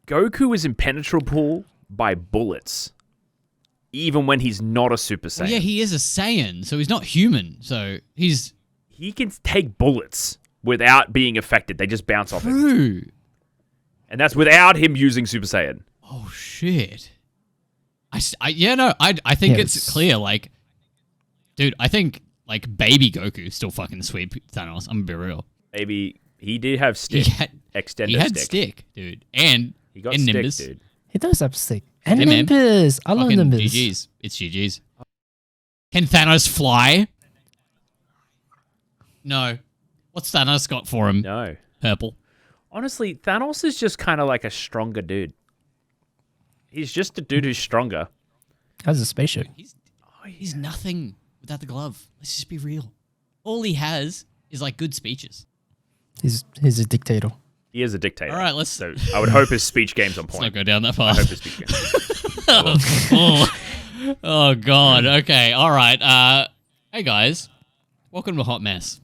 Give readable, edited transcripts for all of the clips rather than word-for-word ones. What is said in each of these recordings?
Goku is impenetrable by bullets, even when he's not a Super Saiyan. Well, yeah, he is a Saiyan, so he's not human. So he can take bullets without being affected. They just bounce off him. True. And that's without him using Super Saiyan. Oh, shit. I think it's clear. Like, dude, I think, like, baby Goku still fucking sweet Thanos. I'm gonna be real. Maybe he did have stick. Extendo He had stick. stick, dude. And He got and stick, Nimbus. dude. He does have stick. And Yeah, man. Nimbus. I love Fucking Nimbus. GG's. It's GG's. Can Thanos fly? No. What's Thanos got for him? No. Purple. Honestly, Thanos is just kind of like a stronger dude. He's just a dude who's stronger. Has a spaceship. He's nothing without the glove. Let's just be real. All he has is like good speeches. He's a dictator. He is a dictator. All right, So I would hope his speech game's on Let's not point. go down that I far. hope his speech game. Oh God. Okay. All right. Hey guys, welcome to Hot Mess.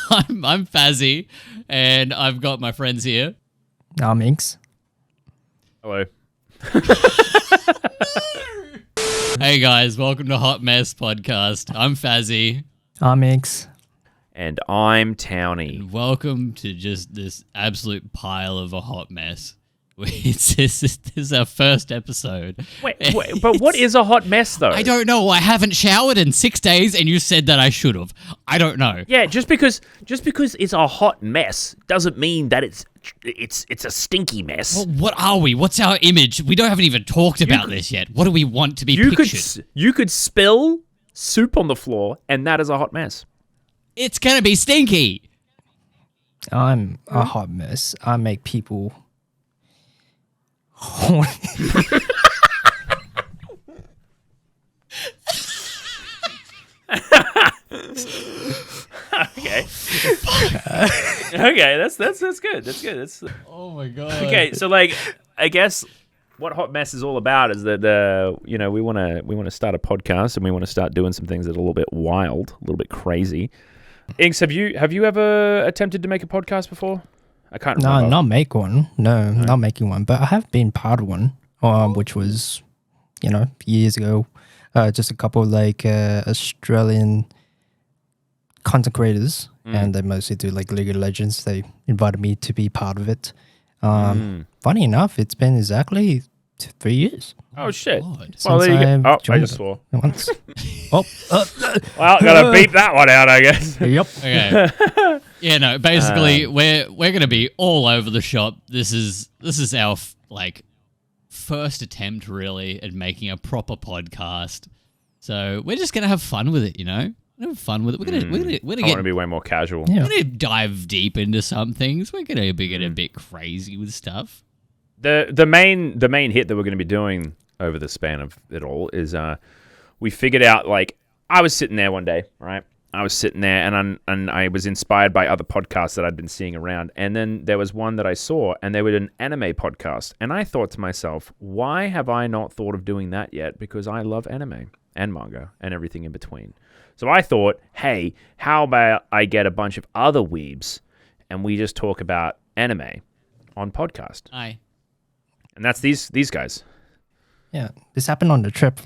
I'm Fazzy, and I've got my friends here. Inks. Hello. Hey guys, welcome to Hot Mess podcast. I'm Fazzy. Inks. And I'm Townie. And welcome to just this absolute pile of a hot mess. This is our first episode. Wait, but what is a hot mess, though? I don't know. I haven't showered in 6 days, and you said that I should have. I don't know. Yeah, just because it's a hot mess doesn't mean that it's a stinky mess. Well, what are we? What's our image? We haven't even talked about this yet. What do we want to be pictured? You could spill soup on the floor, and that is a hot mess. It's gonna be stinky. I'm a hot mess. I make people horny. Okay. Okay, that's good. That's good. Oh my god. Okay, so like, I guess what Hot Mess is all about is that we want to start a podcast and we want to start doing some things that are a little bit wild, a little bit crazy. Inks, have you ever attempted to make a podcast before? I can't remember. No, not make one. No, not making one. But I have been part of one, which was, years ago. Just a couple of Australian content creators, and they mostly do like League of Legends. They invited me to be part of it. Funny enough, it's been exactly 3 years. Oh shit! God. Well, there you go. I joined just swore. Once. Well, gotta beep that one out, I guess. Yep. Okay. Yeah, no. Basically, we're gonna be all over the shop. This is our first attempt really at making a proper podcast. So we're just gonna have fun with it, Have fun with it. We're gonna I want to be way more casual. Yeah. we're gonna dive deep into some things. We're gonna be getting a bit crazy with stuff. The main hit that we're going to be doing over the span of it all is we figured out, I was sitting there one day, right? I was sitting there and I was inspired by other podcasts that I'd been seeing around, and then there was one that I saw, and they were an anime podcast, and I thought to myself, why have I not thought of doing that yet? Because I love anime and manga and everything in between. So I thought, hey, how about I get a bunch of other weebs and we just talk about anime on podcast? Aye. And that's these guys. Yeah, this happened on the trip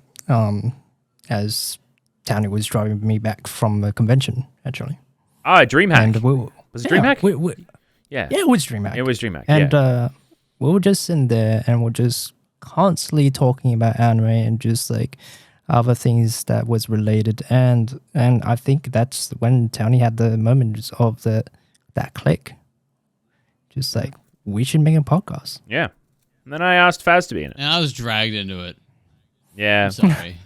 as Townie was driving me back from a convention, actually. DreamHack. And Was it DreamHack? Yeah, it was DreamHack. It was DreamHack, And we were just in there and we're just constantly talking about anime and just other things that was related. And I think that's when Townie had the moment of that click. Just we should make a podcast. Yeah. And then I asked Faz to be in it. And I was dragged into it. Yeah. I'm sorry.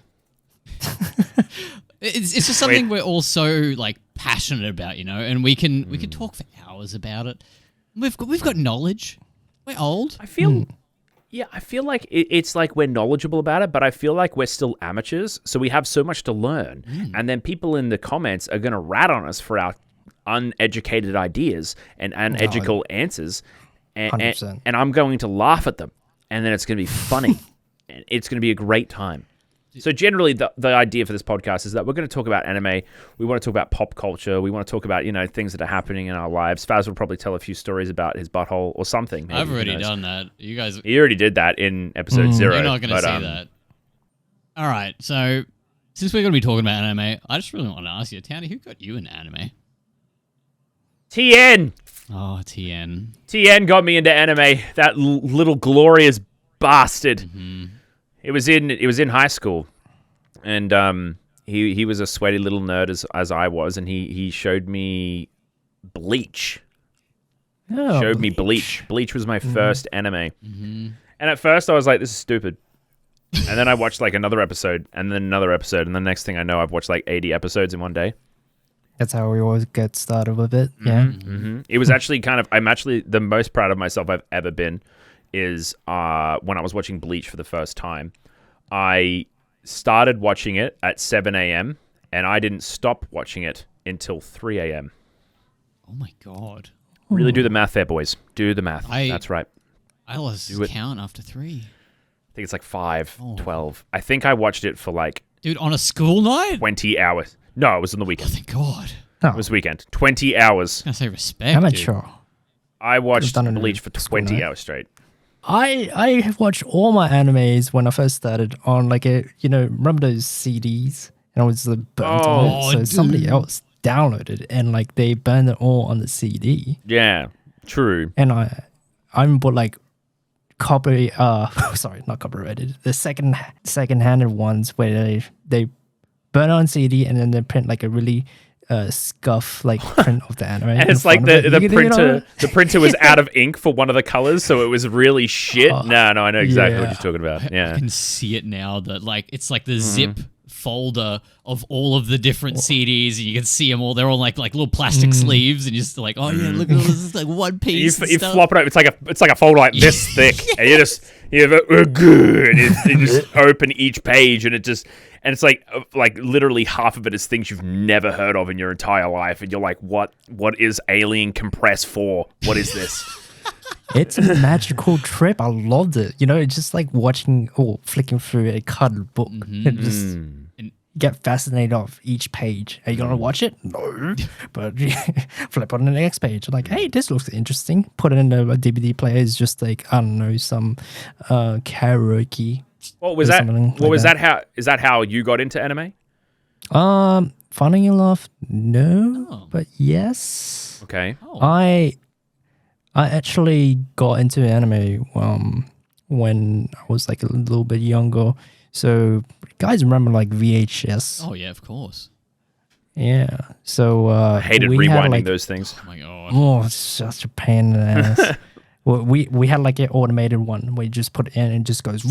It's just something we're all so passionate about, and we can talk for hours about it. We've got knowledge. We're old. I feel like it's like we're knowledgeable about it, but I feel like we're still amateurs, so we have so much to learn. And then people in the comments are going to rat on us for our uneducated ideas and uneducated answers. And I'm going to laugh at them, and then it's going to be funny, and it's going to be a great time. So generally, the idea for this podcast is that we're going to talk about anime. We want to talk about pop culture. We want to talk about, things that are happening in our lives. Faz will probably tell a few stories about his butthole or something. Maybe, I've already done that. You guys... He already did that in episode 0. You're not going to see that. All right, so since we're going to be talking about anime, I just really want to ask you, Townie, who got you into anime? TN! Oh, TN. TN got me into anime. That little glorious bastard. Mm-hmm. It was in high school, and he was a sweaty little nerd as I was, and he showed me Bleach. Oh, Showed me Bleach. Bleach was my first anime, Mm-hmm. and at first I was like, "This is stupid," and then I watched like another episode, and then another episode, and the next thing I know, I've watched like 80 episodes in one day. That's how we always get started with it. Yeah. Mm-hmm. It was actually I'm actually the most proud of myself I've ever been is when I was watching Bleach for the first time. I started watching it at 7 a.m. and I didn't stop watching it until 3 a.m. Oh my god. Really do the math there, boys. Do the math. That's right. I lost count after 3. I think it's like 5, 12. I think I watched it for like... Dude, on a school night? 20 hours. No, it was on the Oh, weekend. thank god. Oh. It was weekend. 20 hours. I say respect, Amateur. dude. I watched done it Bleach for in school 20 night. hours straight. I have watched all my animes when I first started on remember those CDs and I was burnt on it. So dude. somebody else downloaded and like they burned it all on the CD. Yeah, true. And I remember like copy sorry, not copyrighted. The second-handed ones where they burn on CD and then they print like a really scuff like print of the anime. And it's like the printer was out of ink for one of the colors, so it was really shit. No, I know exactly what you're talking about. Yeah. I can see it now that like it's like the zip folder of all of the different CDs, and you can see them all. They're all like little plastic sleeves, and you're just like, oh yeah, look at all this. It's like one piece. You flop it over. It's like a folder like this thick, and you just open each page, and it's like literally half of it is things you've never heard of in your entire life, and you're like, what is Alien Compress for? What is this? It's a magical trip. I loved it. It's just like watching or flicking through a colored book. It just get fascinated off each page. Are you gonna watch it? No. But flip on the next page. Like, hey, this looks interesting. Put it in a DVD player. It's just like, I don't know, some karaoke. What was that? Is that how you got into anime? Funny enough, no, but yes. Okay. I actually got into anime when I was like a little bit younger. So you guys remember like VHS? Oh yeah, of course. Yeah. So I hated rewinding those things. Oh my god. Oh, it's such a pain in the ass. Well, we had like an automated one where you just put it in and it just goes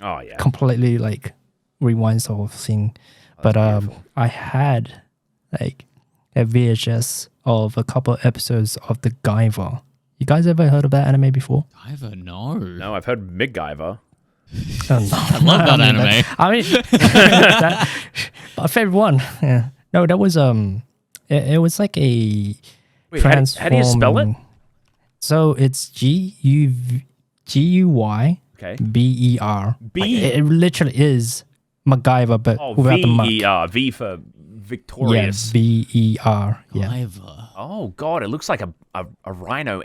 Oh yeah. completely like rewinds the whole thing. But I had like a VHS of a couple episodes of the Guyver. You guys ever heard of that anime before? Guyver, no. No, I've heard MacGyver. I love that anime. My favorite one. Yeah. No, that was it was like a Wait, how do you spell it? So it's GUYBER. Okay. It literally is MacGyver, but without the muck. V-E-R. V for victorious. BER. Yeah. Guyver. Oh god, it looks like a rhino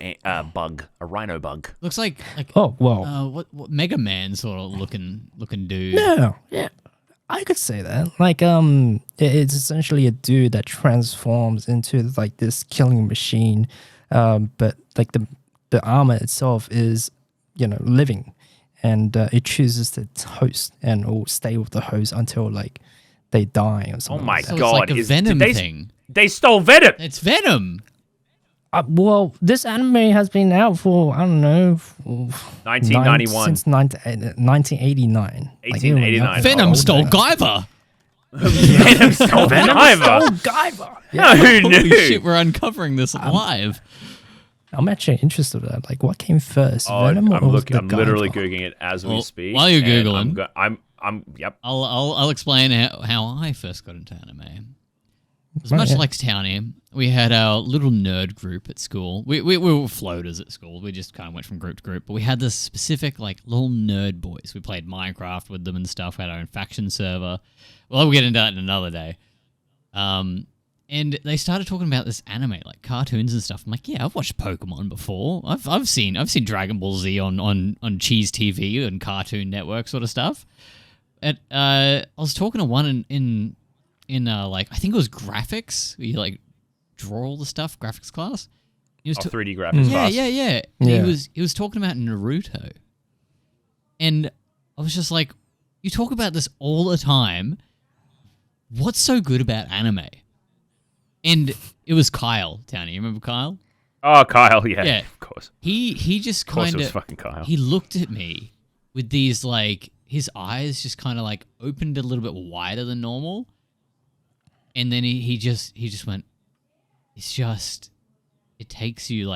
bug. A rhino bug. Looks like Oh well. what Mega Man sort of looking dude. No. Yeah. I could say that. Like it's essentially a dude that transforms into like this killing machine. But like the armor itself is, living, and it chooses its host and will stay with the host until like they die or something. Oh my So god! it's like a Venom thing. They stole Venom. It's Venom. Well, this anime has been out for, I don't know, 1991. Since 1989. 1889. Venom stole Guyver. Venom stole Guyver. Guyver. No, who knew? Holy shit, we're uncovering this live. I'm actually interested in that. Like, what came first? Oh, Venom I'm or was looking. the I'm literally Guyver? googling it as we Well, speak. while you're and Googling- Yep. I'll explain how I first got into anime. It was much like Townie. We had our little nerd group at school. We were floaters at school. We just kind of went from group to group. But we had this specific, like, little nerd boys. We played Minecraft with them and stuff. We had our own faction server. Well, we'll get into that in another day. And they started talking about this anime, like cartoons and stuff. I'm like, yeah, I've watched Pokemon before. I've seen Dragon Ball Z on Cheese TV and Cartoon Network sort of stuff. And I was talking to one in like, I think it was graphics. You like draw all the stuff, graphics class. He was 3D graphics class. Yeah. He was talking about Naruto. And I was just like, you talk about this all the time. What's so good about anime? And it was Kyle, Townie. You remember Kyle? Oh, Kyle, yeah. Of course. He just kind of fucking Kyle. He looked at me with these, like, his eyes just kind of like opened a little bit wider than normal. And then he just went, it takes you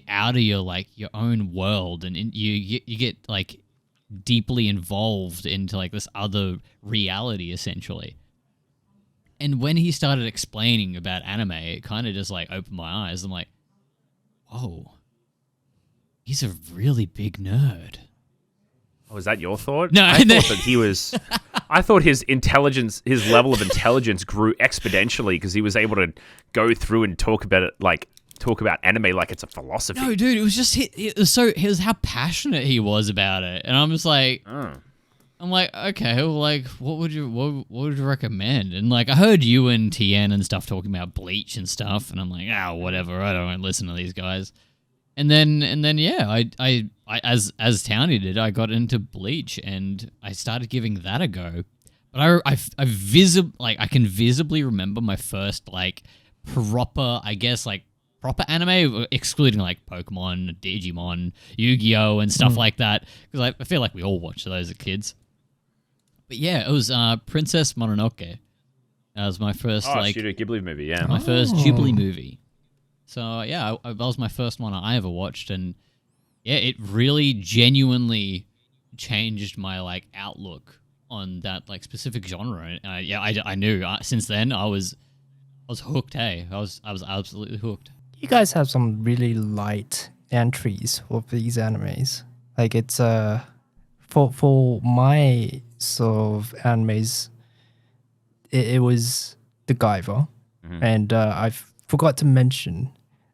out of your own world, and you get like deeply involved into like this other reality essentially. And when he started explaining about anime, it kind of just like opened my eyes. I'm like, whoa, he's a really big nerd. Oh, is that your thought? No, I thought that he was. I thought his intelligence, his level of intelligence, grew exponentially because he was able to go through and talk about anime like it's a philosophy. No, dude, it was just it was how passionate he was about it, and I'm just like, I'm like, okay, well, like, what would you recommend? And like, I heard you and TN and stuff talking about Bleach and stuff, and I'm like, whatever, I don't listen to these guys. And then yeah, I as Townie did, I got into Bleach and I started giving that a go. But I can visibly remember my first like proper anime, excluding like Pokemon, Digimon, Yu-Gi-Oh, and stuff like that, because I feel like we all watched those as kids. But yeah, it was Princess Mononoke. That was my first Studio Ghibli movie. Yeah, my first Ghibli movie. So yeah, that was my first one I ever watched, and yeah, it really genuinely changed my like outlook on that like specific genre. And I knew since then I was hooked. Hey, I was absolutely hooked. You guys have some really light entries of these animes. Like it's for my sort of animes, it was the Guyver, and I forgot to mention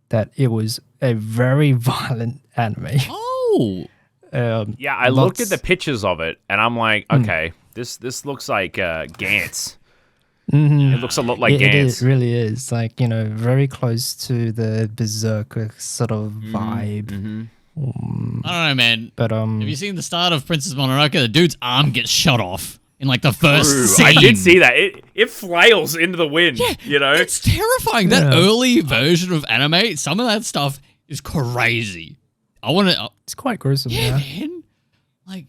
that it was a very violent anime. Oh, yeah. I looked at the pictures of it, and I'm like, okay, this looks like Gantz. It looks a lot like Gantz. It really is, like, you know, very close to the Berserker sort of vibe. I don't know, man. But have you seen the start of Princess Mononoke? The dude's arm gets shot off in like the first scene. I did see that. It flails into the wind. Yeah, you know, it's terrifying. That early version of anime, some of that stuff is crazy. It's quite gruesome. Yeah, man. Like,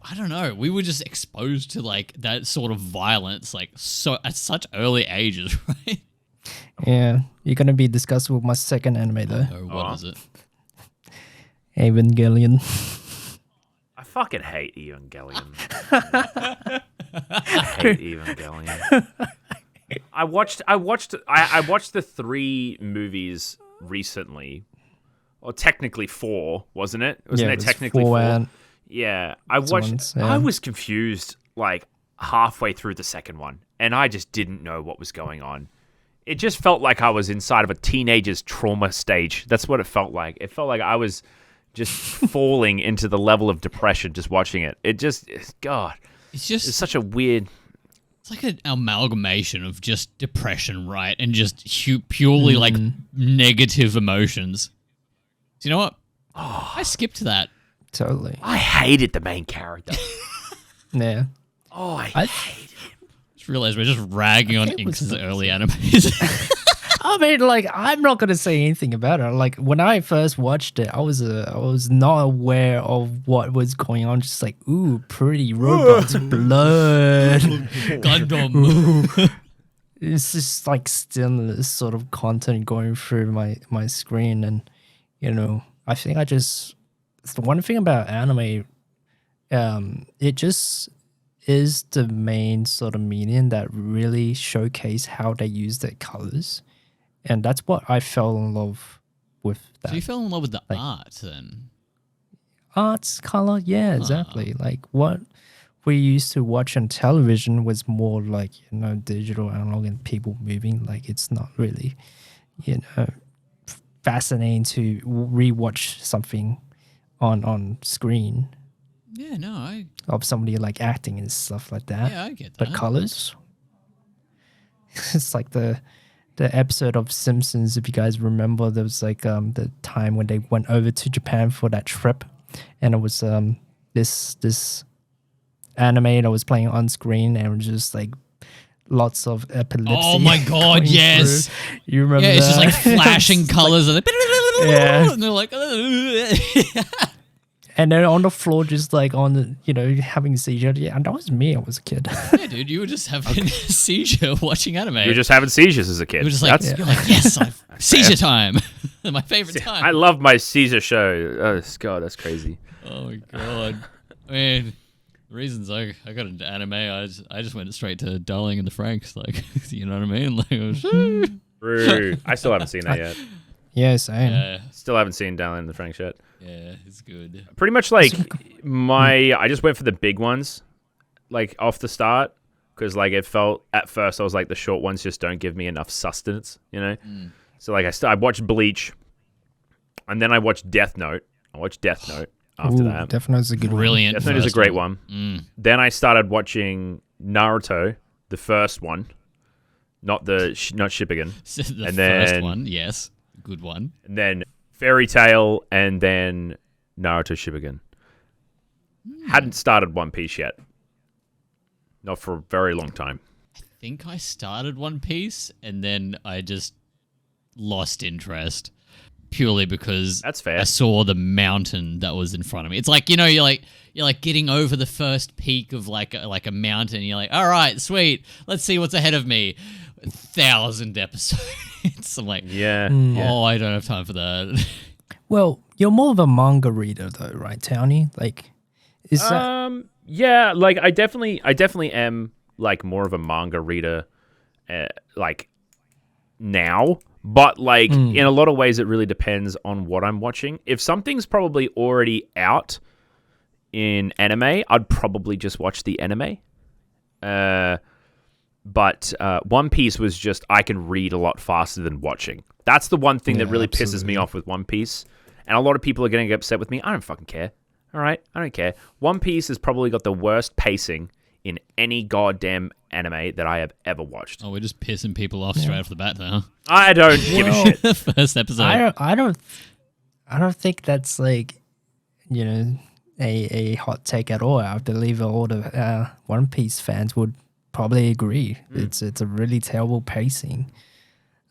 I don't know. We were just exposed to like that sort of violence, like so at such early ages, right? Yeah, you're gonna be discussing with my second anime though. What is it? Evangelion. I fucking hate Evangelion. I hate Evangelion. I watched the 3 movies recently. Or technically 4, wasn't it? Wasn't it technically 4? Yeah. I was confused like halfway through the second one, and I just didn't know what was going on. It just felt like I was inside of a teenager's trauma stage. That's what it felt like. It felt like I was just falling into the level of depression just watching it. It's such a weird... It's like an amalgamation of just depression, right? And just purely like negative emotions. Do you know what? Oh, I skipped that. Totally. I hated the main character. Yeah. Oh, I hated him. Just realized we're just ragging on Inks' early animes. I mean, like, I'm not gonna say anything about it. Like, when I first watched it, I was not aware of what was going on. Just like, ooh, pretty robots, blood, Gundam. It's just like stillness sort of content going through my screen, and you know, I think it's the one thing about anime. It is the main sort of medium that really showcase how they use their colors, and that's what I fell in love with. That So you fell in love with the art then? arts color, yeah, exactly. Like what we used to watch on television was more like digital, analog, and people moving. Like it's not really fascinating to rewatch something on screen Yeah, no, I of somebody like acting and stuff like that. yeah, I get But that. colors, it's like the episode of Simpsons. If you guys remember, there was like the time when they went over to Japan for that trip, and it was this anime that was playing on screen, and it was just like lots of epilepsy. Oh my god, going yes. through. You remember? Yeah, it's just like that? flashing It's colors and Yeah. and they're like and then on the floor, just like on the having a seizure. Yeah, and that was me. I was a kid. yeah, dude, you were just having a seizure watching anime. You were just having seizures as a kid. You were just like, That's, you're like, yes, seizure time. My favorite time. I love my Caesar show. Oh, God, that's crazy. Oh my god. I mean, the reasons I got into anime, I just went straight to Darling and the Franks, like, you know what I mean? Like, I was, True. I still haven't seen that yet. Yeah, same. yeah, Still haven't seen Down in the Frank yet. yeah, it's good. Pretty much like I just went for the big ones, like off the start, because like it felt at first I was like the short ones just don't give me enough sustenance, So like I watched Bleach, and then I watched Death Note. I watched Death Note after that. Death Note's a good Brilliant. Death Note is a first great one. Then I started watching Naruto, the first one, not Shippuden, The And first then- one, yes. Good one. and then Fairy Tail, and then Naruto Shippuden. Hadn't started One Piece yet. Not for a very long time. I think I started One Piece and then I just lost interest purely because That's fair. I saw the mountain that was in front of me. It's like, you're like getting over the first peak of like a mountain. You're like, all right, sweet. Let's see what's ahead of me. 1,000 episodes. I'm like, Yeah. oh, I don't have time for that. Well, you're more of a manga reader though, right, Townie? Like, is that Yeah, like I definitely am like more of a manga reader, like now. But like in a lot of ways, it really depends on what I'm watching. If something's probably already out in anime, I'd probably just watch the anime. But One Piece was just I can read a lot faster than watching. That's the one thing that really pisses me off with One Piece. And a lot of people are getting upset with me. I don't fucking care. All right? I don't care. One Piece has probably got the worst pacing in any goddamn anime that I have ever watched. Oh, we're just pissing people off straight off the bat, though. I don't give a shit. The first episode. I don't think that's like a hot take at all. I believe all the One Piece fans would probably agree. It's a really terrible pacing.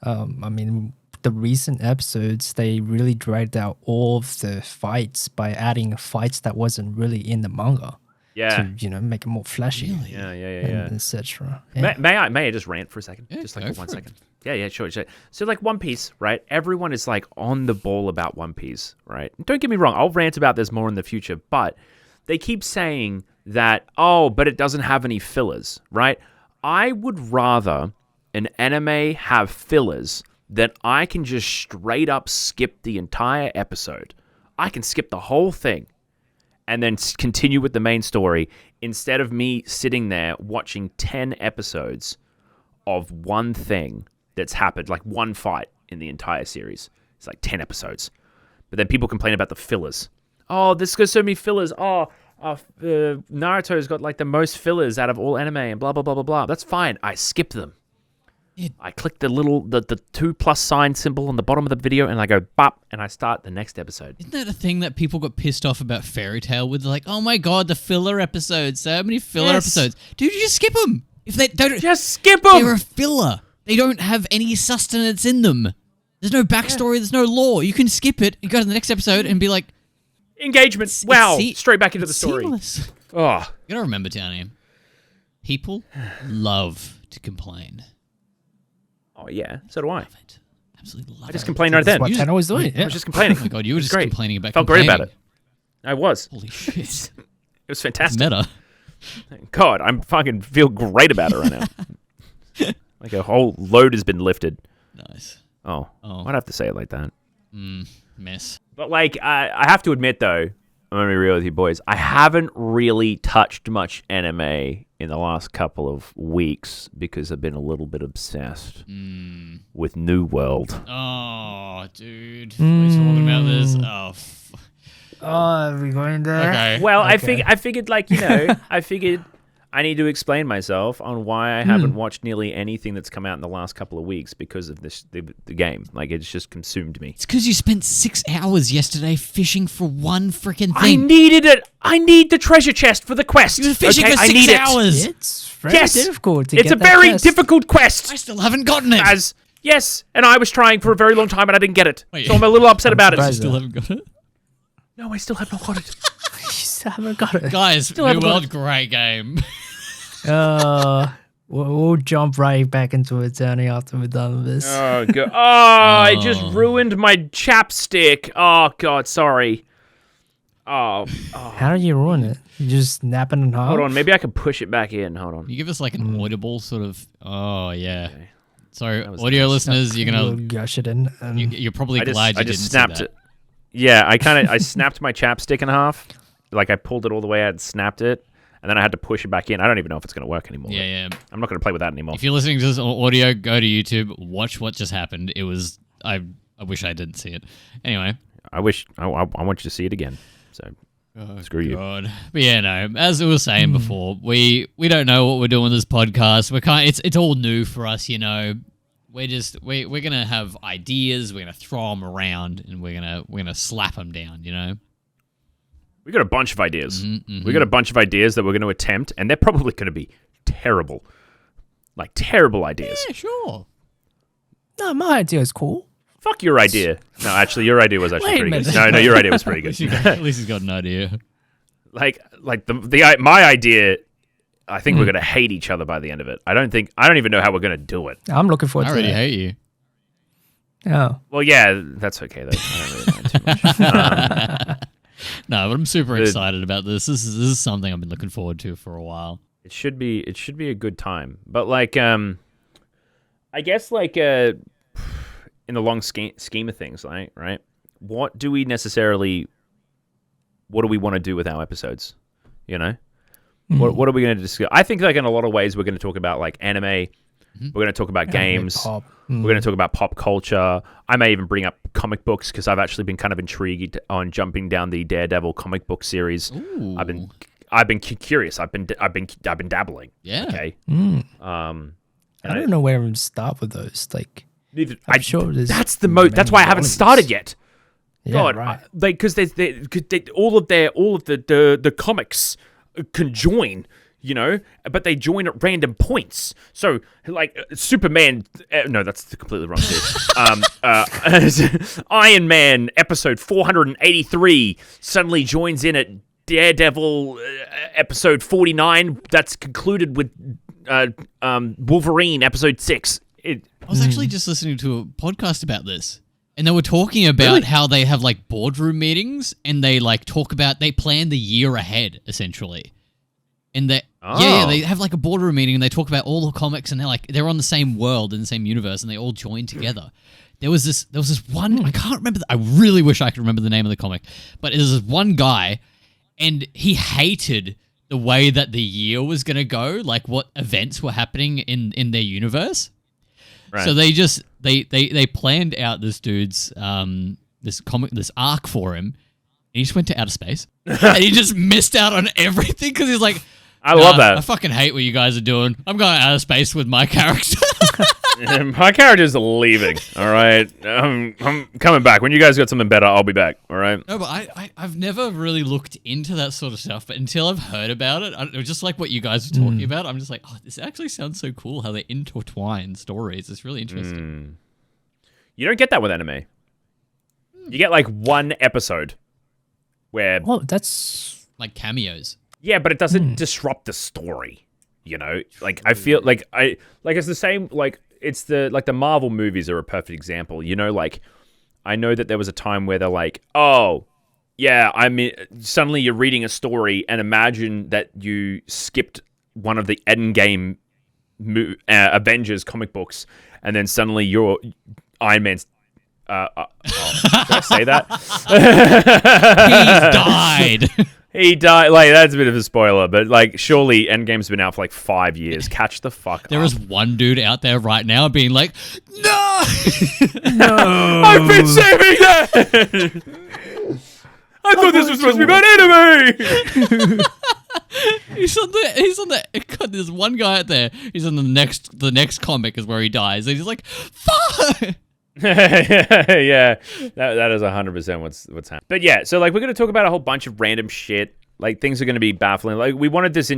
I mean, the recent episodes, they really dragged out all of the fights by adding fights that wasn't really in the manga Yeah. to make it more flashy. Yeah. And etc. Yeah. May I just rant for a second? Yeah, Just go like for 1 it. second. Yeah, sure. So like One Piece, right? Everyone is like on the ball about One Piece, right? Don't get me wrong. I'll rant about this more in the future, but they keep saying that, but it doesn't have any fillers, right? I would rather an anime have fillers than I can just straight up skip the entire episode. I can skip the whole thing and then continue with the main story instead of me sitting there watching 10 episodes of one thing that's happened, like one fight in the entire series. It's like 10 episodes. But then people complain about the fillers. Oh, this goes so many fillers. Naruto's got like the most fillers out of all anime and blah, blah, blah, blah, blah. That's fine. I skip them. I click the 2+ sign symbol on the bottom of the video and I go bop and I start the next episode. Isn't that a thing that people got pissed off about Fairy Tail with? Like, oh my god, the filler episodes. So many filler episodes. Dude, you just skip them. If they don't, Just skip them. they're a filler. They don't have any sustenance in them. There's no backstory. There's no lore. You can skip it. You go to the next episode and be like, Engagement. Wow. Straight back into the story. seamless. Oh, You gotta remember, Townie, people love to complain. oh yeah. So do I. Love it. Absolutely love I just it. complained right then. What I Tano was doing. Yeah. was just complaining. Oh my god, you were It was just great. complaining about Felt great complaining. about it. I was. Holy shit. It was fantastic. Meta. God, I'm fucking feel great about it right now. Like a whole load has been lifted. Nice. Oh, why'd I have to say it like that? Mess. But like, I have to admit though, I'm gonna be real with you boys. I haven't really touched much anime in the last couple of weeks because I've been a little bit obsessed with New World. Oh, dude, we're talking about this. Oh, are we going there? okay. Well, Okay. I figured like I figured I need to explain myself on why I haven't watched nearly anything that's come out in the last couple of weeks because of the game. Like it's just consumed me. It's because you spent 6 hours yesterday fishing for one freaking I thing. needed it. I need the treasure chest for the quest. You were fishing for I 6 need hours. It's very Yes, difficult to it's get a that very quest. difficult quest. I still haven't gotten it. Yes, and I was trying for a very long time and I didn't get it. Wait. So I'm a little upset about it. surprised. Still haven't got it. No, I still have not got it. You still haven't got it. Guys, New haven't got World, great game. We'll jump right back into it, Tony, after we're done with this. Oh god! Oh, I just ruined my chapstick. Oh god, sorry. Oh, How do you ruin it? You just snap it in half? hold on. Maybe I can push it back in. Hold on. You give us like an audible sort of. Oh yeah. Okay. So was audio nice. listeners, you're We'll gonna. gush it in. You're probably I glad you just didn't snapped see it. Yeah, I snapped my chapstick in half. Like I pulled it all the way out and snapped it, and then I had to push it back in. I don't even know if it's going to work anymore. Yeah. I'm not going to play with that anymore. If you're listening to this audio, go to YouTube, watch what just happened. It was. I wish I didn't see it. Anyway. I want you to see it again. So screw you. God. But yeah, no. As I was saying before, we don't know what we're doing with this podcast. It's all new for us, you know. We're gonna have ideas. We're gonna throw them around, and we're gonna slap them down, you know. We got a bunch of ideas. Mm-hmm. We got a bunch of ideas that we're going to attempt, and they're probably going to be terrible. Like terrible ideas. Yeah, sure. No, my idea is cool. Fuck your idea. No, actually, your idea was actually Wait a pretty good. minute. No, your idea was pretty good. At least he's got an idea. like my idea. I think we're going to hate each other by the end of it. I don't even know how we're going to do it. I'm looking forward I to already that. hate you. Oh. Well, yeah, that's okay though. I don't really mind too much. No, but I'm super excited about this. This is something I've been looking forward to for a while. It should be a good time. But like I guess like in the long scheme of things, like, right? What do we want to do with our episodes? You know? What are we going to discuss? I think like in a lot of ways we're going to talk about like anime. We're going to talk about games. Pop. We're going to talk about pop culture. I may even bring up comic books because I've actually been kind of intrigued on jumping down the Daredevil comic book series. Ooh. I've been curious. I've been dabbling. Yeah. Okay. I don't know where to start with those. Like, I'm sure there's that's why I many haven't volumes. started yet. yeah, God, right. because all of the comics conjoin, you know, but they join at random points. So like Superman, no, that's the completely wrong dude. Iron Man episode 483 suddenly joins in at Daredevil episode 49. That's concluded with Wolverine episode 6. I was actually just listening to a podcast about this, and they were talking about how they have like boardroom meetings, and they like they plan the year ahead essentially. And they they have like a boardroom meeting, and they talk about all the comics, and they're on the same world in the same universe, and they all join together. There was this one, I can't remember. I really wish I could remember the name of the comic, but there's this one guy, and he hated the way that the year was going to go, like what events were happening in their universe. Right. So they just they planned out this dude's this arc for him. And he just went to outer space, and he just missed out on everything because he's like, I love that. I fucking hate what you guys are doing. I'm going out of space with my character. My character's leaving. All right, I'm coming back. When you guys got something better, I'll be back. All right. No, but I've never really looked into that sort of stuff, but until I've heard about it, just like what you guys were talking about, I'm just like, oh, this actually sounds so cool how they intertwine stories. It's really interesting. You don't get that with anime. You get like one episode where, Well, that's Like cameos. yeah, but it doesn't disrupt the story. You know, like I feel like it's the same. Like it's the Marvel movies are a perfect example. You know, like I know that there was a time where they're like, oh, Yeah, I mean, suddenly you're reading a story, and imagine that you skipped one of the Endgame Avengers comic books, and then suddenly you're Iron Man's. Should I say that? He's died. He died. Like, that's a bit of a spoiler, but like, surely Endgame's been out for like 5 years. Catch the fuck There up. is one dude out there right now being like, no, No. I've been saving that. I thought this was supposed to be about anime. he's on the. God, there's one guy out there. He's on the next comic is where he dies, and he's like, fuck. Yeah, that is 100% what's happening. But yeah, so like we're gonna talk about a whole bunch of random shit. Like things are gonna be baffling. Like we wanted this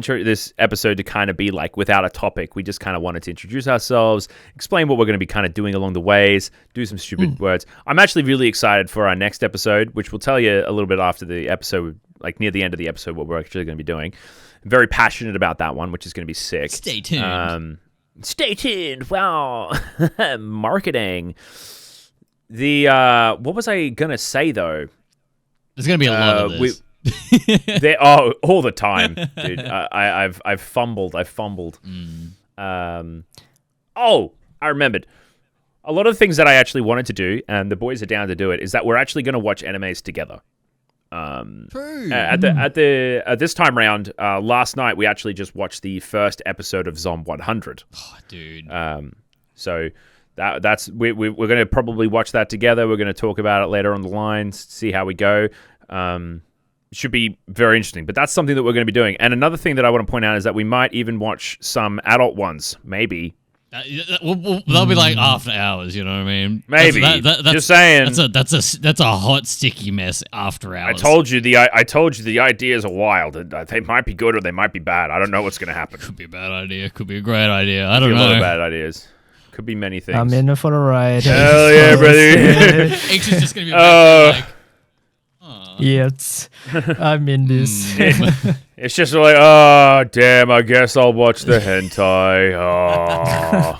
episode to kind of be like without a topic. We just kind of wanted to introduce ourselves, explain what we're gonna be kind of doing along the ways, do some stupid words. I'm actually really excited for our next episode, which we'll tell you a little bit after the episode, like near the end of the episode, what we're actually gonna be doing. I'm very passionate about that one, which is gonna be sick. Stay tuned. Stay tuned. Wow. Marketing. The what was I gonna say though? There's gonna be a lot of this. All the time, dude. I've fumbled. I remembered. A lot of the things that I actually wanted to do, and the boys are down to do it, is that we're actually going to watch animes together. True. At this time round, last night we actually just watched the first episode of Zom 100. Oh, dude. So that's we're going to probably watch that together. We're going to talk about it later on the line, see how we go. Should be very interesting, but that's something that we're going to be doing. And another thing that I want to point out is that we might even watch some adult ones, maybe. They'll be like after hours, you know what I mean? Maybe. That's, just saying. That's a hot sticky mess after hours. I told you the ideas are wild. They might be good or they might be bad. I don't know what's going to happen. Could be a bad idea. Could be a great idea. I don't know. A lot of bad ideas. Could be many things. I'm in it for the ride. Hell yeah, brother. X is just gonna be like, yes, I'm in this. It's just like, oh, damn, I guess I'll watch the hentai. Oh,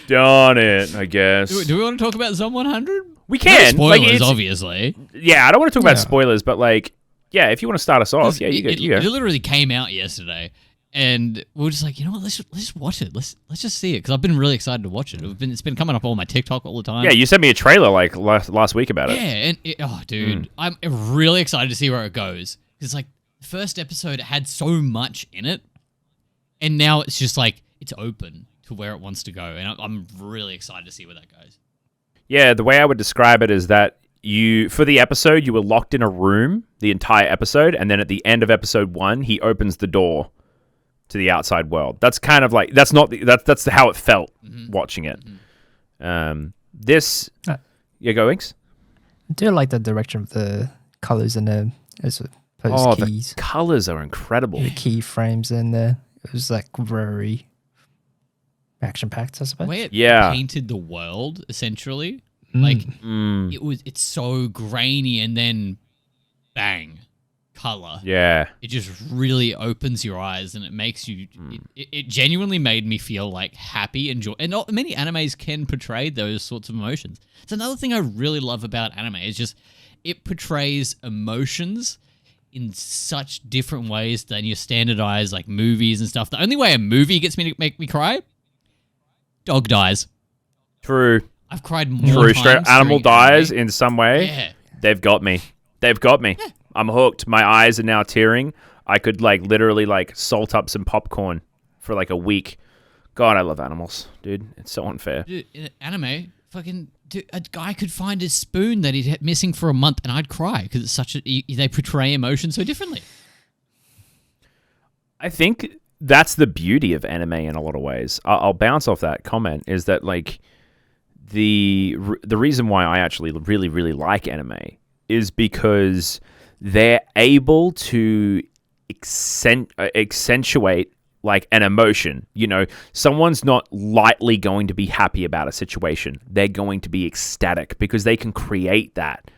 darn it, I guess. Do we want to talk about Zom 100? We can. No spoilers, obviously. Yeah, I don't want to talk about spoilers, but like, yeah, if you want to start us off, yeah, you go. It literally came out yesterday. And we were just like, you know what? Let's just watch it. Let's just see it because I've been really excited to watch it. It's been coming up on my TikTok all the time. Yeah, you sent me a trailer like last week about it. Yeah, and dude, I'm really excited to see where it goes. It's like the first episode had so much in it, and now it's just like it's open to where it wants to go, and I'm really excited to see where that goes. Yeah, the way I would describe it is that for the episode you were locked in a room the entire episode, and then at the end of episode 1, he opens the door to the outside world. That's kind of like that's how it felt watching it. Yeah, go Inks. I do like the direction of the colors and the keys. The colors are incredible. The key frames in there. It was like very action packed, I suppose. The way it painted the world, essentially, it's so grainy, and then bang. Color. Yeah. It just really opens your eyes, and it makes you it genuinely made me feel like happy and joy. And not many animes can portray those sorts of emotions. It's another thing I really love about anime is just it portrays emotions in such different ways than your standardized like movies and stuff. The only way a movie gets me to make me cry, dog dies. True. I've cried more times. Straight animal dies in some way. Yeah. They've got me. Yeah. I'm hooked. My eyes are now tearing. I could like literally like salt up some popcorn for like a week. God, I love animals, dude. It's so unfair. Dude, in anime, a guy could find his spoon that he'd had missing for a month, and I'd cry because it's they portray emotion so differently. I think that's the beauty of anime in a lot of ways. I'll bounce off that comment is that like the reason why I actually really, really like anime is because they're able to accentuate like an emotion. You know, someone's not lightly going to be happy about a situation. They're going to be ecstatic because they can create that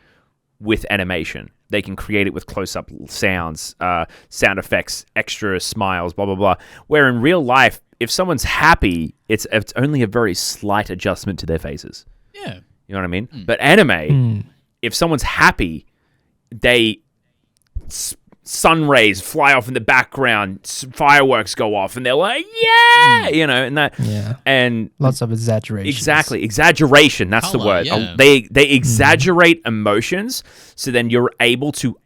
with animation. They can create it with close-up sounds, sound effects, extra smiles, blah, blah, blah. Where in real life, if someone's happy, it's only a very slight adjustment to their faces. Yeah. You know what I mean? But anime, if someone's happy, sun rays fly off in the background, fireworks go off, and they're like, yeah, and lots of exaggeration. Exactly, exaggeration. That's the Color, word. yeah. They exaggerate emotions, so then you're able to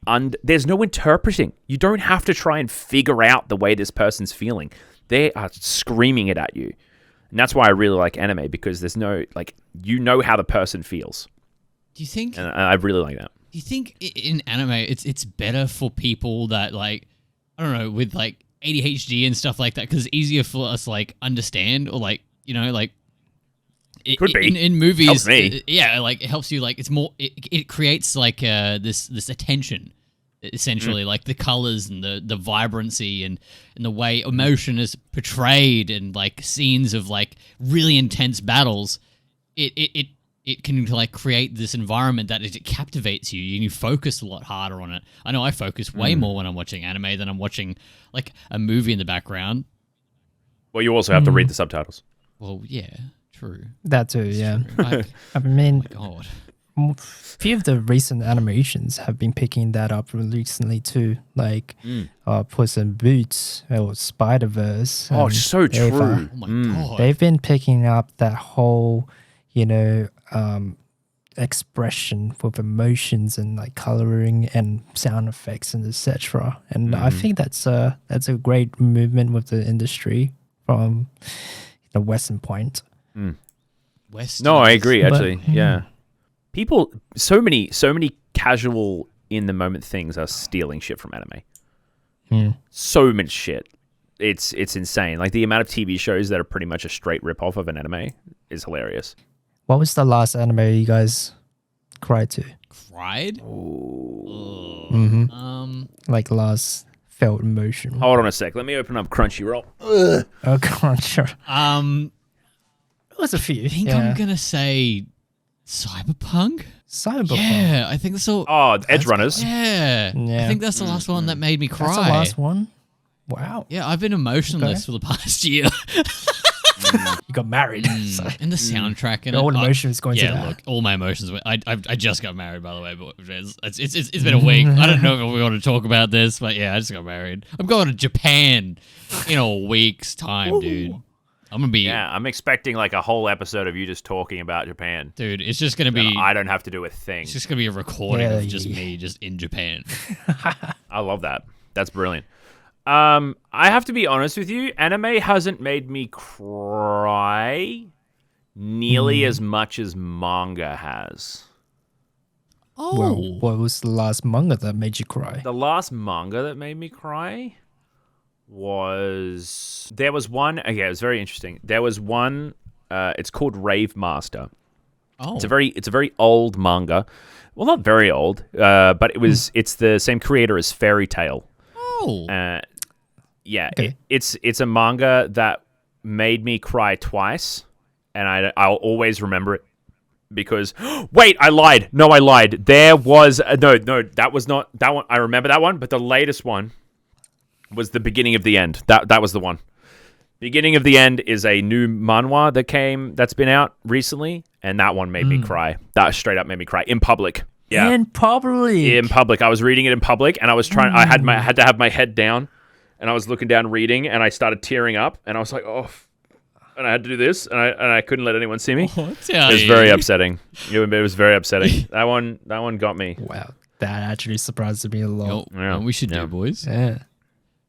there's no interpreting. You don't have to try and figure out the way this person's feeling. They are screaming it at you, and that's why I really like anime, because there's no how the person feels. Do you think? And I really like that. Do you think in anime it's better for people that I don't know, with ADHD and stuff like that, because it's easier for us understand, or Could be. in movies. Helps me. It helps you. It's more. It creates this attention, essentially, the colors and the vibrancy and the way emotion is portrayed, and scenes of really intense battles. It can create this environment that it captivates you, and you focus a lot harder on it. I know I focus way more when I'm watching anime than I'm watching a movie in the background. Well, you also have to read the subtitles. Well, yeah, true. That too, yeah. I I mean, God. few of the recent animations have been picking that up recently too, Puss in Boots or Spider-Verse. Oh, so true. Oh my God. They've been picking up that whole, expression with emotions and coloring and sound effects and etc. And I think that's a great movement with the industry from the Western point. West. No, I agree. Actually, But, yeah. People, so many casual in the moment things are stealing shit from anime. So much shit. It's insane. The amount of TV shows that are pretty much a straight rip off of an anime is hilarious. What was the last anime you guys cried to? Cried? Last felt emotion. Hold on a sec. Let me open up Crunchyroll. Oh, God, sure. It was a few. I think I'm gonna say Cyberpunk. Cyberpunk. Yeah, I think so. Oh, Edge Runners. Yeah. I think that's the last one that made me cry. That's the last one? Wow. Yeah, I've been emotionless for the past year. You got married. So. And the soundtrack and all emotions going to that. Yeah, look, all my emotions. I just got married, by the way, but it's been a week. I don't know if we want to talk about this, but yeah, I just got married. I'm going to Japan in a week's time, dude. I'm gonna be. Yeah, I'm expecting a whole episode of you just talking about Japan. Dude, it's just gonna be. I don't have to do a thing. It's just gonna be a recording of just me just in Japan. I love that. That's brilliant. I have to be honest with you. Anime hasn't made me cry nearly as much as manga has. Oh, Well, what was the last manga that made you cry? The last manga that made me cry was... There was one... Okay, it was very interesting. There was one... it's called Rave Master. oh, It's a very old manga. Well, not very old, but it's the same creator as Fairy Tail. oh. Yeah, Okay. it's a manga that made me cry twice, and I'll always remember it because wait, I lied. No, I lied. There was no, that was not that one. I remember that one, but the latest one was the beginning of the end. That was the one. Beginning of the End is a new manhwa that's been out recently, and that one made me cry. That straight up made me cry in public. Yeah, In public. in public. I was reading it in public, and I was trying. I had to have my head down, and I was looking down reading, and I started tearing up, and I was like, oh, and I had to do this, and I couldn't let anyone see me. It was very upsetting. It was very upsetting. That one got me. Wow. That actually surprised me a lot. Yeah. What we should Yeah. do, boys. Yeah.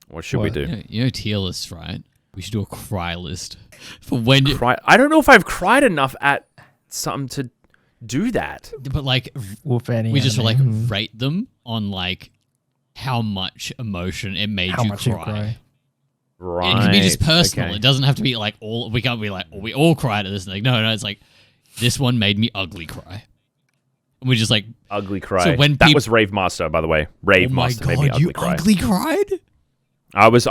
What should we What? do? You know tier lists, right? We should do a cry list for when you. Cry. I don't know if I've cried enough at something to do that. But With any we just anime. rate them on how much emotion it made How you much cry. you cry. Right. And it can be just personal. Okay. It doesn't have to be all. We can't be we all cried at this thing. No, it's this one made me ugly cry. And we just Ugly cry. So when that was Rave Master, by the way. Rave oh my Master god, made me ugly you cry. ugly cried? I was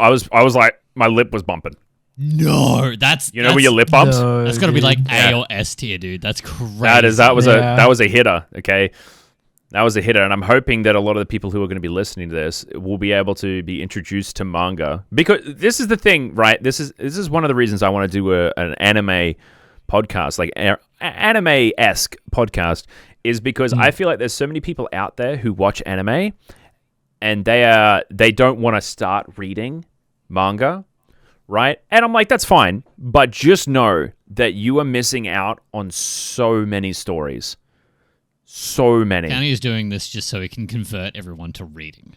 like, my lip was bumping. No, that's You know where your lip bumps? No, That's got to be dude. A or S tier, dude. That's crazy. That was Yeah. a hitter. Okay, that was a hitter, and I'm hoping that a lot of the people who are going to be listening to this will be able to be introduced to manga, because this is the thing, right? This is one of the reasons I want to do an anime podcast. anime-esque podcast is because I feel like there's so many people out there who watch anime and they don't want to start reading manga, right? And I'm like, that's fine, but just know that you are missing out on so many stories. So many. County is doing this just so he can convert everyone to reading.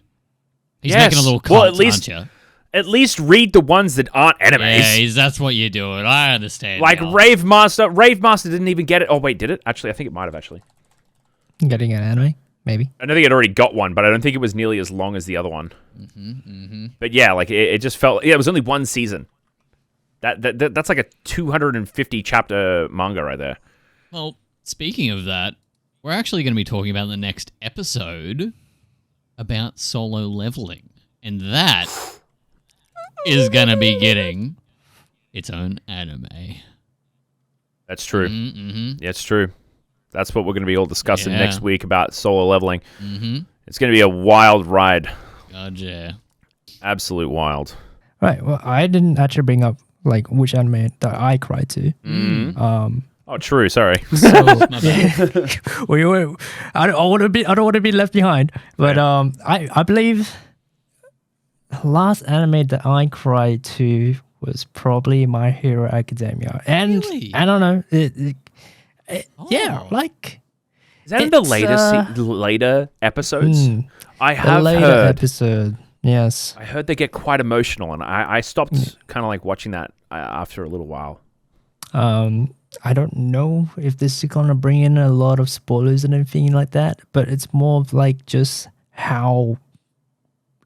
He's Yes. making a little cult, Well, at least- aren't you? At least read the ones that aren't animes. Yeah, that's what you're doing. I understand. Like now. Rave Master. Rave Master didn't even get it. Oh, wait, did it? Actually, I think it might have actually. Getting an anime, maybe. I don't think it already got one, but I don't think it was nearly as long as the other one. But yeah, like it just felt... Yeah, it was only one season. That's like a 250 chapter manga right there. Well, speaking of that, we're actually going to be talking about in the next episode about solo leveling. And that is going to be getting its own anime. That's true. Mm-hmm. Yeah, it's true. That's what we're going to be all discussing Yeah. next week about solo leveling. Mm-hmm. It's going to be a wild ride. God, yeah. Absolute wild. Right. Well, I didn't actually bring up like which anime that I cried to. Oh, true. Sorry. So, My bad. I don't want to be left behind. But I believe the last anime that I cried to was probably My Hero Academia. And Really? I don't know. Yeah, Oh. like Is that in the It's, later episodes? I the have later heard. episode. Yes. I heard they get quite emotional, and I stopped kind of like watching that after a little while. I don't know if this is gonna bring in a lot of spoilers and everything like that, but it's more of like just how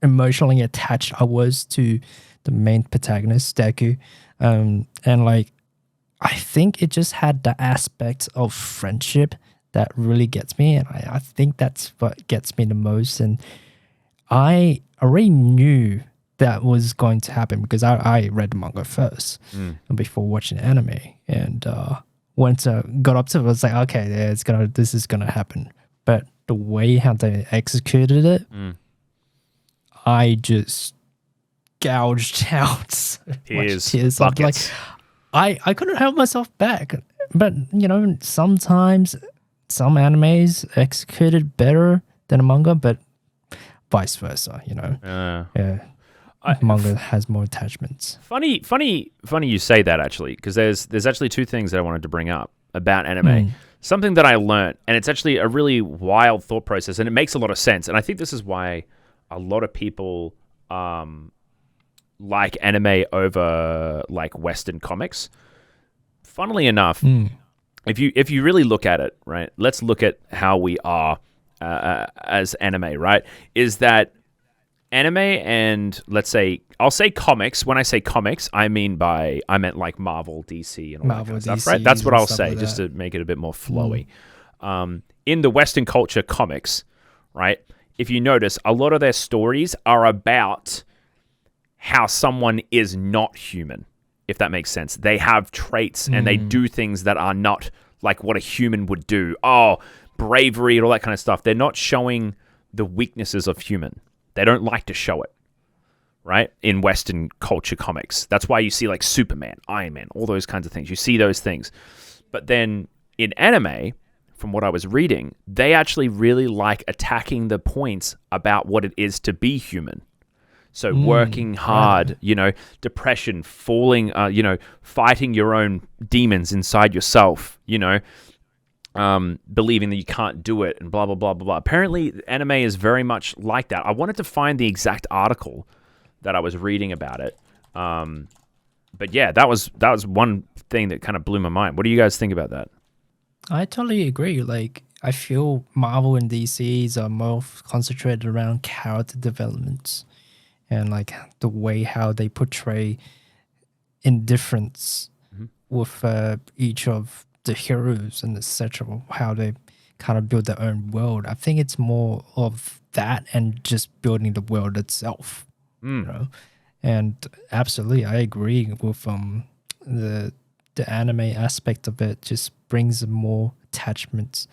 emotionally attached I was to the main protagonist, Deku. And like I think it just had the aspect of friendship that really gets me, and I think that's what gets me the most. And I already knew that was going to happen because I read the manga first before watching anime, and got up to it, I was like, okay, yeah, this is gonna happen. But the way how they executed it, I just gouged out so much Tears, tears. I'm like, buckets. I couldn't help myself back. But sometimes some animes executed better than a manga, but vice versa. Yeah. Manga has more attachments. Funny you say that, actually, because there's actually two things that I wanted to bring up about anime. Something that I learned, and it's actually a really wild thought process, and it makes a lot of sense. And I think this is why a lot of people like anime over like Western comics. Funnily enough, if you really look at it, right? Let's look at how we are as anime, right? Is that anime and I'll say comics. When I say comics, I meant like Marvel, DC, and all that kind of stuff, right? That's what I'll say, just to make it a bit more flowy. In the Western culture, comics, right? If you notice, a lot of their stories are about how someone is not human, if that makes sense. They have traits and they do things that are not like what a human would do. Oh, bravery and all that kind of stuff. They're not showing the weaknesses of human. They don't like to show it, right? In Western culture comics. That's why you see like Superman, Iron Man, all those kinds of things. You see those things. But then in anime, from what I was reading, they actually really like attacking the points about what it is to be human. So working hard, depression, falling, fighting your own demons inside yourself, believing that you can't do it and blah, blah, blah, blah, blah. Apparently, anime is very much like that. I wanted to find the exact article that I was reading about it. But yeah, that was one thing that kind of blew my mind. What do you guys think about that? I totally agree. Like, I feel Marvel and DCs are more concentrated around character developments and like the way how they portray indifference with each of the heroes and etc. How they kind of build their own world. I think it's more of that and just building the world itself. And absolutely, I agree with the anime aspect of it. Just brings more attachment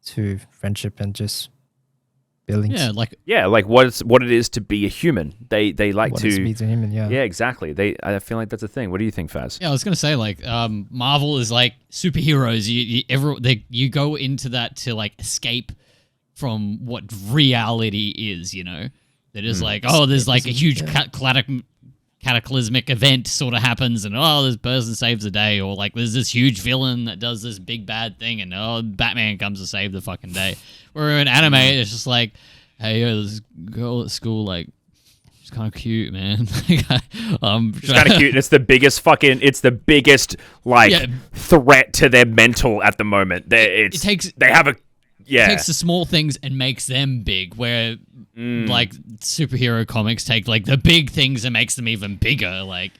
to friendship and just feelings. Yeah, like what it is to be a human. They like what to is me to human, yeah. Yeah, exactly. I feel like that's a thing. What do you think, Faz? Yeah, I was gonna say Marvel is like superheroes. You go into that to like escape from what reality is. You know, that is like there's like a huge cataclysmic event sort of happens, and this person saves the day, or like there's this huge villain that does this big bad thing, and Batman comes to save the fucking day. Where in anime, it's just like, hey, this girl at school, like, she's kind of cute, man. It's kind of cute. It's the biggest threat to their mental at the moment. It takes the small things and makes them big, where like superhero comics take like the big things and makes them even bigger. Like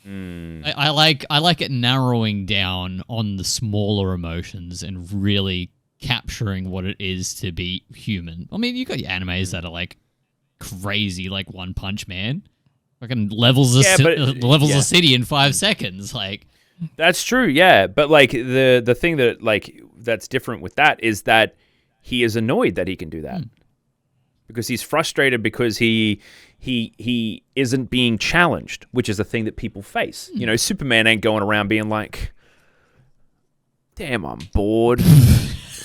I like it narrowing down on the smaller emotions and really capturing what it is to be human. I mean, you got your animes that are like crazy, like One Punch Man, fucking levels a city in 5 seconds. Like that's true, yeah. But like the thing that like that's different with that is that he is annoyed that he can do that because he's frustrated because he isn't being challenged, which is a thing that people face. You know, Superman ain't going around being like, "Damn, I'm bored."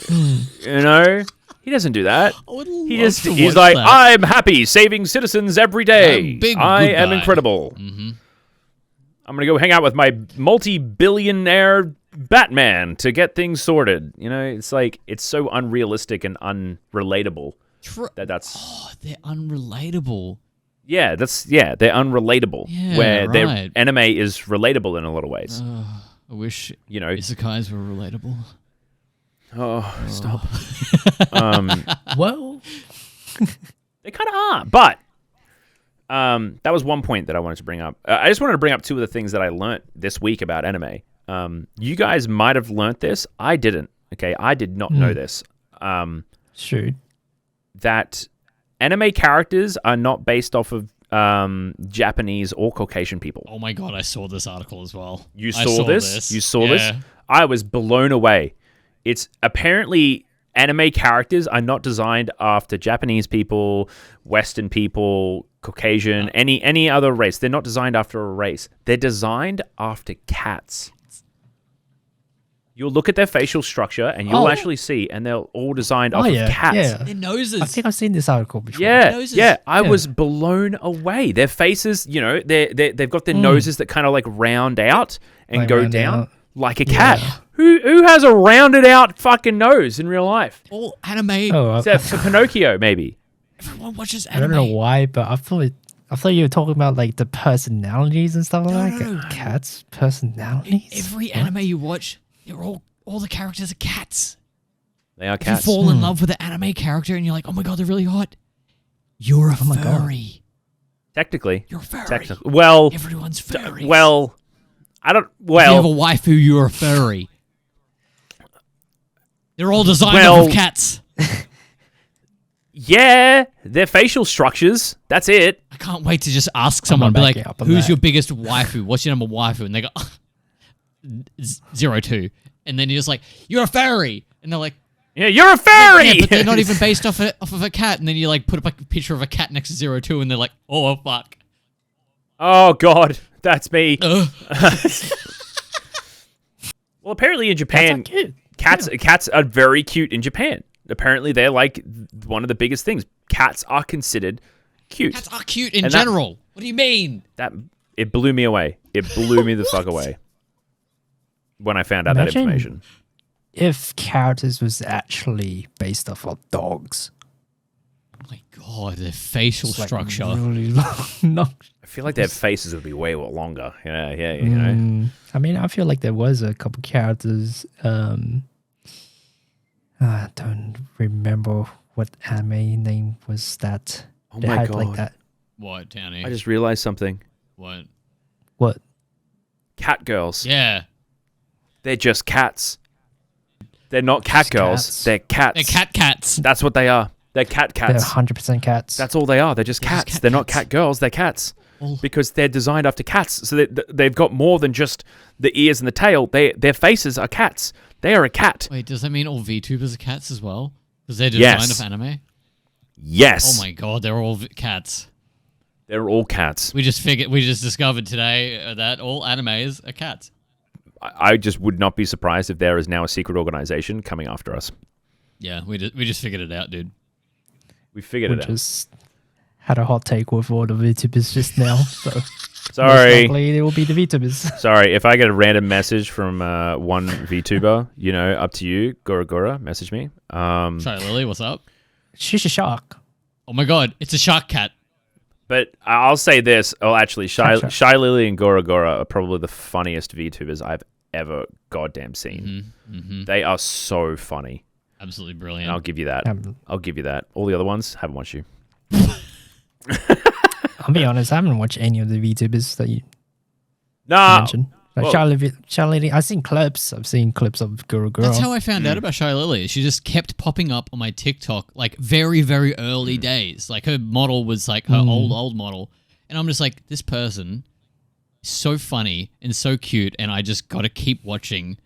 You know, he doesn't do that. He's like, that. "I'm happy saving citizens every day. I am incredible. I'm gonna go hang out with my multi-billionaire Batman to get things sorted." You know, it's like it's so unrealistic and unrelatable. They're unrelatable. Yeah, they're unrelatable. Yeah, where right. their anime is relatable in a lot of ways. I wish you know isekais were relatable. Stop. Well, they kind of are, but that was one point that I wanted to bring up. I just wanted to bring up 2 of the things that I learnt this week about anime. You guys might have learnt this. I didn't. Okay, I did not know this. Sure. That anime characters are not based off of Japanese or Caucasian people. Oh my god, I saw this article as well. You saw this? You saw this? I was blown away. It's apparently anime characters are not designed after Japanese people, Western people, Caucasian, any other race. They're not designed after a race. They're designed after cats. You'll look at their facial structure and you'll actually see, and they're all designed off of cats. Yeah. Their noses. I think I've seen this article before. Yeah. I was blown away. Their faces, you know, they've got their noses that kind of like round out and go down like a cat. Who has a rounded out fucking nose in real life? All anime. Except for Pinocchio, maybe. Everyone watches anime. I don't know why, but I thought you were talking about like the personalities and stuff like that. No. Cats' personalities. Every anime you watch, they're all the characters are cats. They are cats. If you fall in love with an anime character and you're like, oh my god, they're really hot. You're a furry. Technically. You're a furry. Well. Everyone's furry. I don't. If you have a waifu, you're a furry. They're all designed off of cats. Yeah, their facial structures. That's it. I can't wait to just ask someone, be like, who's your biggest waifu? What's your number waifu? And they go, 02. And then you're just like, you're a furry. And they're like, yeah, you're a furry. Yeah, but they're not even based off of a cat. And then you like put up a picture of a cat next to 02 and they're like, oh, fuck. Oh, God. That's me. Well, apparently in Japan, cats are very cute in Japan. Apparently they're like one of the biggest things. Cats are considered cute. Cats are cute in general. What do you mean? It blew me away. It blew me the fuck away when I found out that information. If characters was actually based off of dogs. Oh my god, their facial structure. Really long. I feel like their faces would be way longer. Yeah, you know. I mean, I feel like there was a couple characters. I don't remember what anime name was that. Oh my god! Like that. What, Townie? I just realized something. What? Cat girls. Yeah. They're just cats. They're not cat girls. Cats. They're cats. They're cats. That's what they are. They're cats. They're 100% cats. That's all they are. They're just cats. They're not cat girls. They're cats. Because they're designed after cats. So they've got more than just the ears and the tail. Their faces are cats. They are a cat. Wait, does that mean all VTubers are cats as well? Because they're designed of anime? Yes. Oh my god, they're all cats. They're all cats. We just discovered today that all animes are cats. I just would not be surprised if there is now a secret organization coming after us. Yeah, we just figured it out, dude. We figured it out. Just had a hot take with all the VTubers just now. So Sorry. most likely it will be the VTubers. Sorry, if I get a random message from one VTuber, up to you, Gora, message me. Sorry, Lily, what's up? She's a shark. Oh my god, it's a shark cat. But I'll say this. Oh, actually, Sure. Shy Lily and Gora are probably the funniest VTubers I've ever goddamn seen. They are so funny. Absolutely And brilliant. I'll give you that. I'll give you that. All the other ones, haven't watched you. I'll be honest, I haven't watched any of the VTubers that you mentioned. Like well- Charlie, I've seen clips. I've seen clips of Guru. That's how I found out about Shy Lily. She just kept popping up on my TikTok like very, very early days. Like her model was like her old model. And I'm just like, this person is so funny and so cute. And I just got to keep watching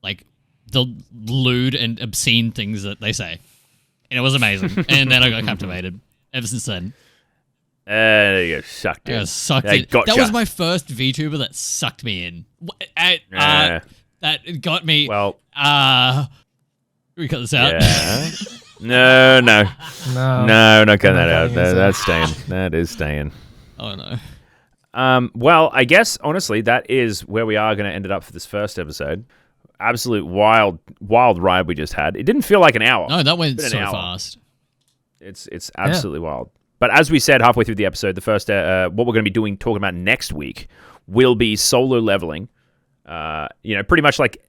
like the lewd and obscene things that they say. And it was amazing. And then I got captivated ever since then. You sucked I in. got sucked They in. gotcha. That was my first VTuber that sucked me in. That got me. Well, we cut this out. yeah. No, not cutting that out. cutting this That's staying. That is staying. Oh no. Well, I guess honestly, that is where we are going to end it up for this first episode. Absolute wild ride we just had. It didn't feel like an hour. No, that went It's so been an hour. fast. It's absolutely wild. But as we said halfway through the episode, the first what we're going to be talking about next week will be solo leveling. Pretty much like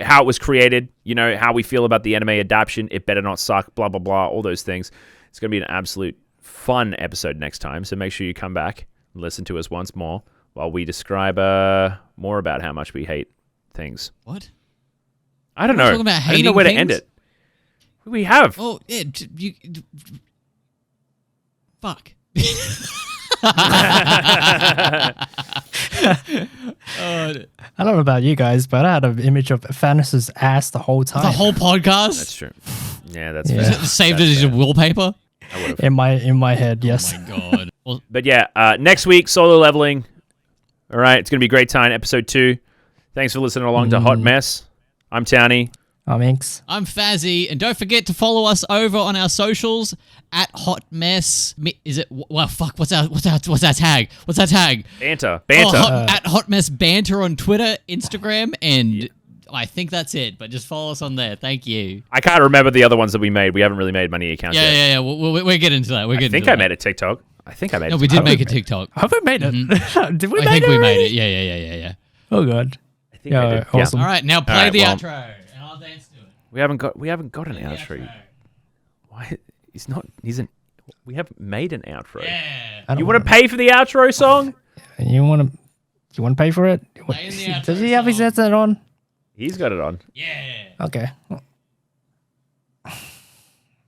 how it was created. How we feel about the anime adaptation. It better not suck. Blah blah blah. All those things. It's going to be an absolute fun episode next time. So make sure you come back and listen to us once more while we describe more about how much we hate things. What? I don't We're know. talking about I don't know hating where to things? end it. We have. Oh, yeah. Fuck. I don't know about you guys, but I had an image of Thanos' ass the whole time. The whole podcast That's true. Yeah, that's Yeah. fair. saved That's it as fair. your wallpaper. I would've. in my head, yes. Oh my god. Well, But yeah, next week, solo leveling. All right, it's going to be a great time. Episode 2. Thanks for listening along to Hot Mess. I'm Townie. I'm Inks. I'm Fazzy, and don't forget to follow us over on our socials at Hotmess. Is it? Well, fuck. What's our tag? What's our tag? Banter. At Hotmess Banter on Twitter, Instagram, and I think that's it. But just follow us on there. Thank you. I can't remember the other ones that we made. We haven't really made many accounts yet. Yeah. We're getting to that. I think I made a TikTok. I think I made No, it. we did make a TikTok. Have we made it? Did we I make think it? we made already? it. Yeah. Oh god. I think I did. Awesome. All right, now play right, the well- outro, and I'll dance to it. We haven't got an The outro. Why? We haven't made an outro. Yeah. I don't You want to pay for the outro song? You want to pay for it? Play the outro Does he have his song. headset on? He's got it on. Yeah. Okay.